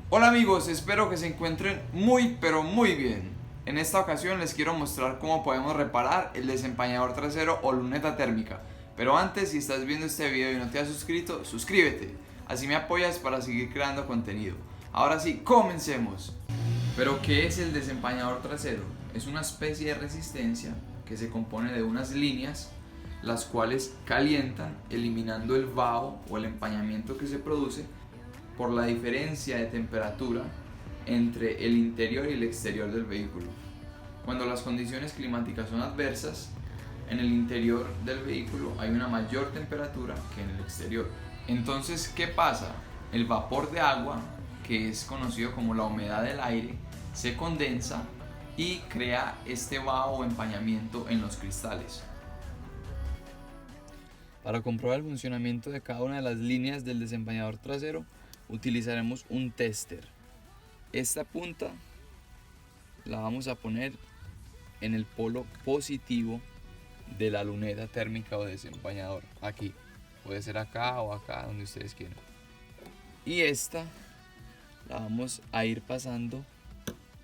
Hola amigos, espero que se encuentren muy pero muy bien. En esta ocasión les quiero mostrar cómo podemos reparar el desempañador trasero o luneta térmica. Pero antes, si estás viendo este video y no te has suscrito, suscríbete. Así me apoyas para seguir creando contenido. Ahora sí, comencemos. Pero ¿qué es el desempañador trasero? Es una especie de resistencia que se compone de unas líneas las cuales calientan eliminando el vaho o el empañamiento que se produce por la diferencia de temperatura entre el interior y el exterior del vehículo. Cuando las condiciones climáticas son adversas, en el interior del vehículo hay una mayor temperatura que en el exterior. Entonces, ¿qué pasa? El vapor de agua, que es conocido como la humedad del aire, se condensa y crea este vaho o empañamiento en los cristales. Para comprobar el funcionamiento de cada una de las líneas del desempañador trasero, utilizaremos un tester. Esta punta la vamos a poner en el polo positivo de la luneta térmica o desempañador. Aquí, puede ser acá o acá, donde ustedes quieran. Y esta la vamos a ir pasando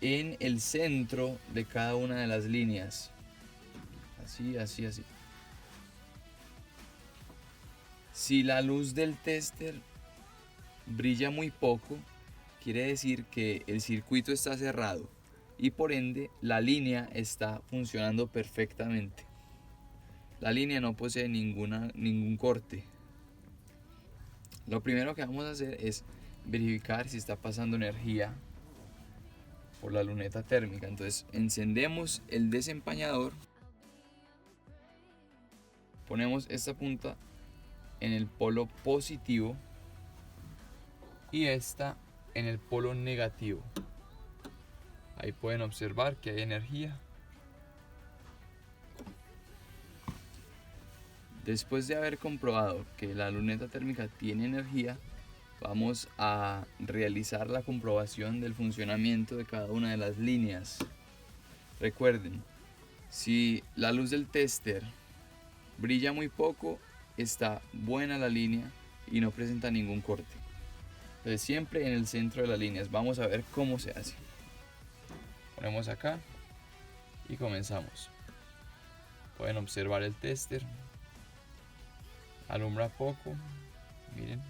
en el centro de cada una de las líneas. Así, así, así. Si la luz del tester brilla muy poco, quiere decir que el circuito está cerrado y por ende la línea está funcionando perfectamente. La línea no posee ningún corte. Lo primero que vamos a hacer es verificar si está pasando energía por la luneta térmica. Entonces encendemos el desempañador, ponemos esta punta en el polo positivo y esta en el polo negativo. Ahí pueden observar que hay energía. Después de haber comprobado que la luneta térmica tiene energía, vamos a realizar la comprobación del funcionamiento de cada una de las líneas. Recuerden, si la luz del tester brilla muy poco, está buena la línea y no presenta ningún corte. Entonces siempre en el centro de las líneas. Vamos a ver cómo se hace. Ponemos acá y comenzamos. Pueden observar el tester. Alumbra poco. Miren.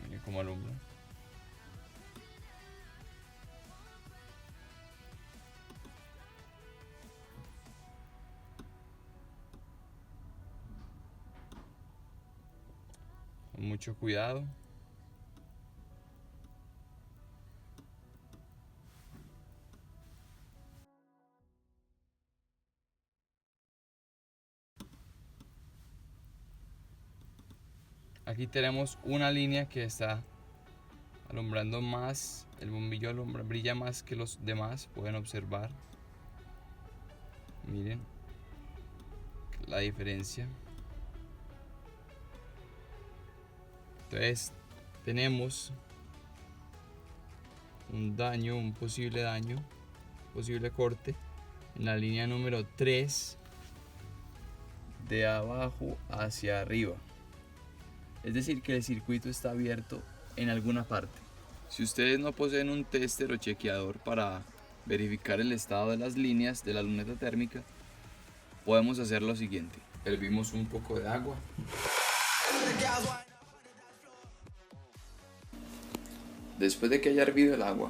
Miren cómo alumbra. Con mucho cuidado. Aquí tenemos una línea que está alumbrando más, el bombillo brilla más que los demás, pueden observar. Miren la diferencia. Entonces tenemos un posible corte en la línea número 3 de abajo hacia arriba. Es decir, que el circuito está abierto en alguna parte. Si ustedes no poseen un tester o chequeador para verificar el estado de las líneas de la luneta térmica, podemos hacer lo siguiente. Hervimos un poco de agua. Después de que haya hervido el agua,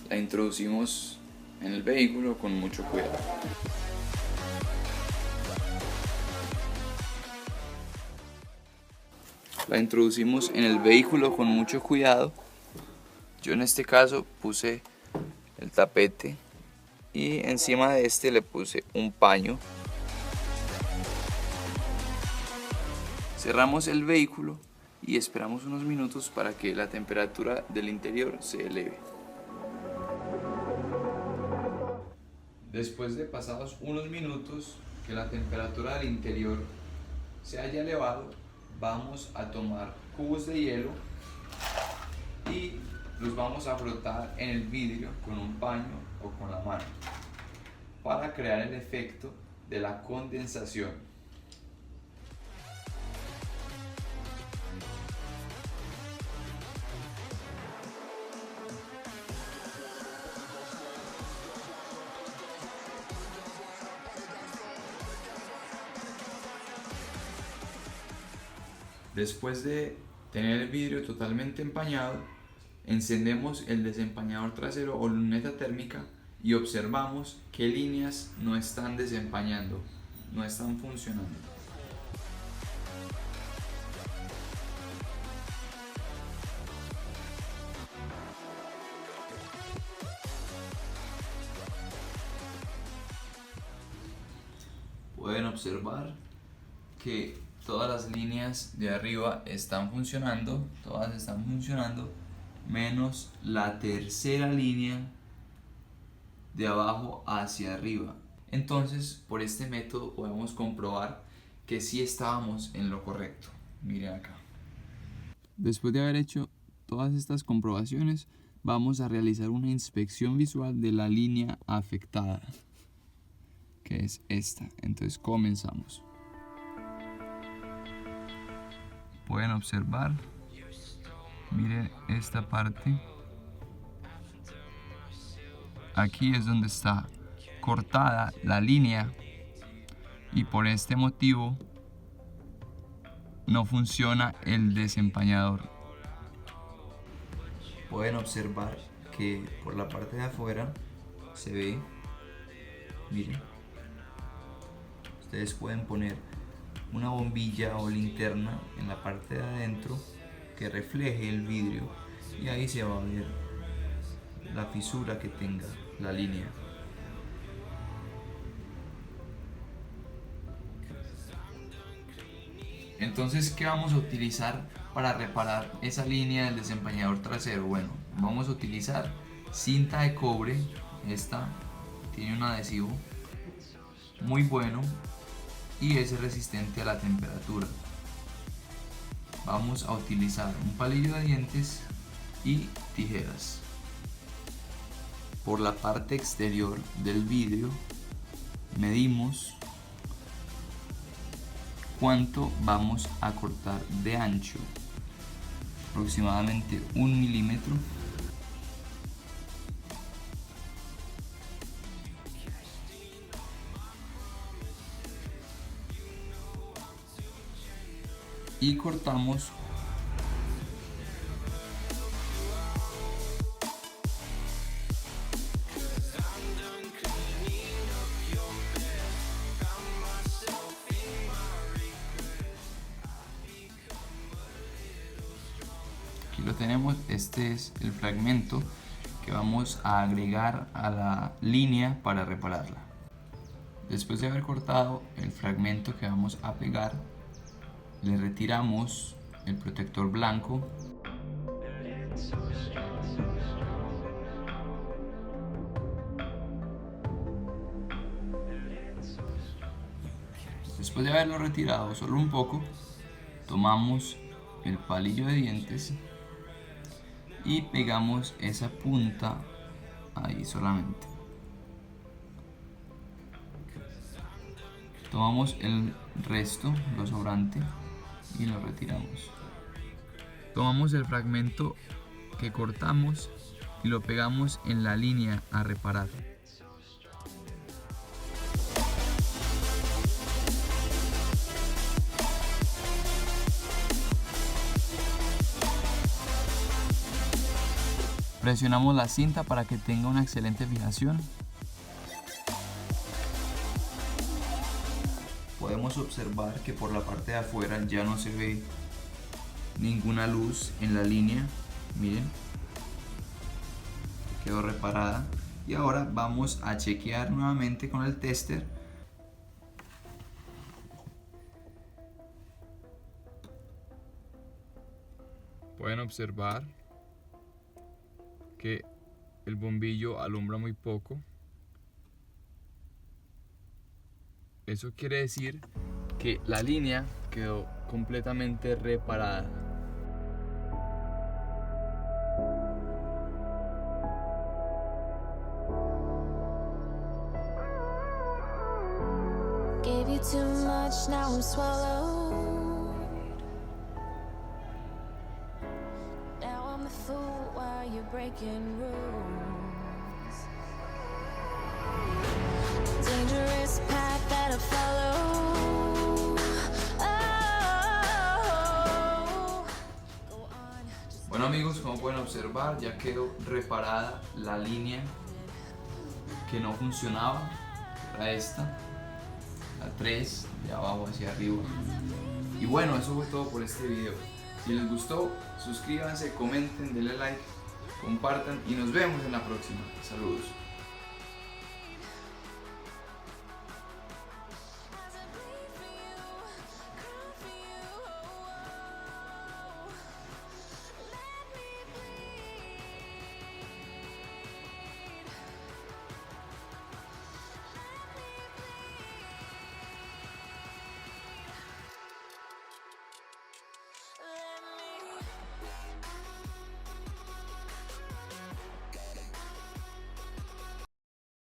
la introducimos en el vehículo con mucho cuidado. La introducimos en el vehículo con mucho cuidado. Yo en este caso puse el tapete y encima de este le puse un paño. Cerramos el vehículo y esperamos unos minutos para que la temperatura del interior se eleve. Después de pasados unos minutos que la temperatura del interior se haya elevado, vamos a tomar cubos de hielo y los vamos a frotar en el vidrio con un paño o con la mano para crear el efecto de la condensación. Después de tener el vidrio totalmente empañado, encendemos el desempañador trasero o luneta térmica y observamos qué líneas no están desempañando, no están funcionando. Pueden observar que todas las líneas de arriba están funcionando, todas están funcionando, menos la tercera línea de abajo hacia arriba. Entonces, por este método podemos comprobar que sí estábamos en lo correcto. Miren acá. Después de haber hecho todas estas comprobaciones, vamos a realizar una inspección visual de la línea afectada, que es esta. Entonces comenzamos. Pueden observar, miren esta parte. Aquí es donde está cortada la línea y por este motivo no funciona el desempañador. Pueden observar que por la parte de afuera se ve, miren, ustedes pueden poner una bombilla o linterna en la parte de adentro que refleje el vidrio y ahí se va a ver la fisura que tenga la línea. Entonces, ¿qué vamos a utilizar para reparar esa línea del desempañador trasero? Bueno, vamos a utilizar cinta de cobre. Esta tiene un adhesivo muy bueno y es resistente a la temperatura. Vamos a utilizar un palillo de dientes y tijeras. Por la parte exterior del vidrio medimos cuánto vamos a cortar de ancho, aproximadamente 1 milímetro. Y cortamos aquí lo tenemos. Este es el fragmento que vamos a agregar a la línea para repararla. Después de haber cortado el fragmento que vamos a pegar, le retiramos el protector blanco después de haberlo retirado solo un poco, tomamos el palillo de dientes y pegamos esa punta ahí solamente. Tomamos el resto, lo sobrante, y lo retiramos. Tomamos el fragmento que cortamos y lo pegamos en la línea a reparar. Presionamos la cinta para que tenga una excelente fijación. Podemos observar que por la parte de afuera ya no se ve ninguna luz en la línea. Miren, quedó reparada. Y ahora vamos a chequear nuevamente con el tester. Pueden observar que el bombillo alumbra muy poco. Eso quiere decir que la línea quedó completamente reparada. Gave you too much, now I'm swallowed. Now I'm the fool while you're breaking rules. Dangerous path that I follow. Oh, Bueno amigos, como pueden observar, ya quedó reparada la línea que no funcionaba, que era esta, la 3, de abajo hacia arriba. Y bueno, eso fue todo por este video. Si les gustó, suscríbanse, comenten, denle like, compartan y nos vemos en la próxima. Saludos.